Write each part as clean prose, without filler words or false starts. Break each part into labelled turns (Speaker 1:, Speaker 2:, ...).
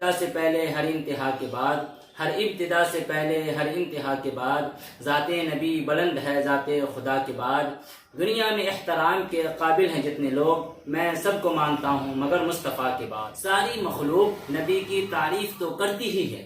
Speaker 1: ابتدا سے پہلے ہر انتہا کے بعد، ہر ابتدا سے پہلے ہر انتہا کے بعد، ذات نبی بلند ہے ذات خدا کے بعد۔ دنیا میں احترام کے قابل ہیں جتنے لوگ، میں سب کو مانتا ہوں مگر مصطفیٰ کے بعد۔ ساری مخلوق نبی کی تعریف تو کرتی ہی ہے،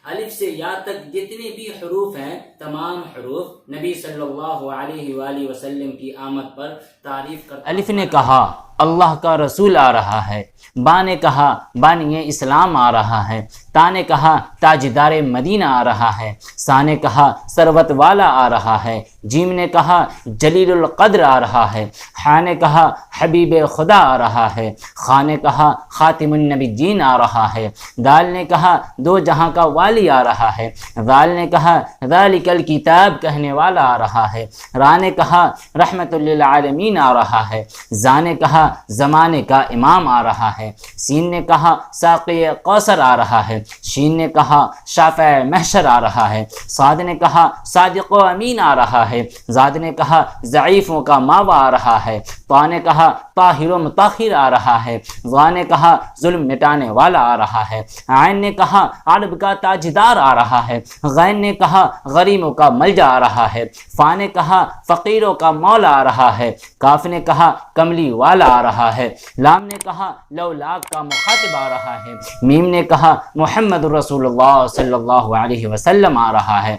Speaker 1: الف سے یا تک جتنے بھی حروف ہیں تمام حروف نبی صلی اللہ علیہ وآلہ وسلم کی آمد پر تعریف کرتے ہیں۔ الف نے کہا اللہ کا رسول آ رہا ہے، با نے کہا بانی اسلام آ رہا ہے، تا نے کہا تاجدار مدینہ آ رہا ہے، سا نے کہا ثروت والا آ رہا ہے، جیم نے کہا جلیل القدر آ رہا ہے، حا نے کہا حبیب خدا آ رہا ہے، خا نے کہا خاتم النبیین آ رہا ہے، دال نے کہا دو جہاں کا والی آ رہا ہے، ذال نے کہا ذالک الکتاب کہنے والا آ رہا ہے، را نے کہا رحمت للعالمین آ رہا ہے، زا نے کہا زمانے کا امام آ رہا ہے، سین نے کہا ساقی کوثر آ رہا ہے، شین نے کہا شافع محشر آ رہا ہے، صاد نے کہا صادق و امین آ رہا ہے، زاد نے کہا ضعیفوں کا ماوا آ رہا ہے، طا نے کہا طاہر و مطہر آ رہا ہے، ظا نے کہا ظلم مٹانے والا آ رہا ہے، عین نے کہا عرب کا تاجدار آ رہا ہے، غین نے کہا غریموں کا ملجا آ رہا ہے، فا نے کہا فقیروں کا مولا آ رہا ہے، کاف نے کہا کملی والا آ رہا ہے، لام نے کہا لولاک کا مخاطب آ رہا ہے، میم نے کہا محمد رسول اللہ صلی اللہ علیہ وسلم آ رہا ہے،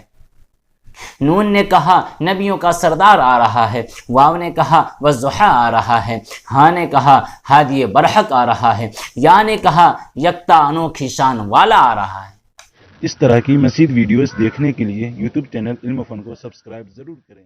Speaker 1: نون نے کہا نبیوں کا سردار آ رہا ہے، واو نے کہا والضحیٰ آ رہا ہے، ہاں نے کہا ہادی برحق آ رہا ہے، یا نے کہا یکتا انوکھی شان والا آ رہا ہے۔
Speaker 2: اس طرح کی مزید ویڈیوز دیکھنے کے لیے یوٹیوب چینل علم و فن کو سبسکرائب ضرور کریں۔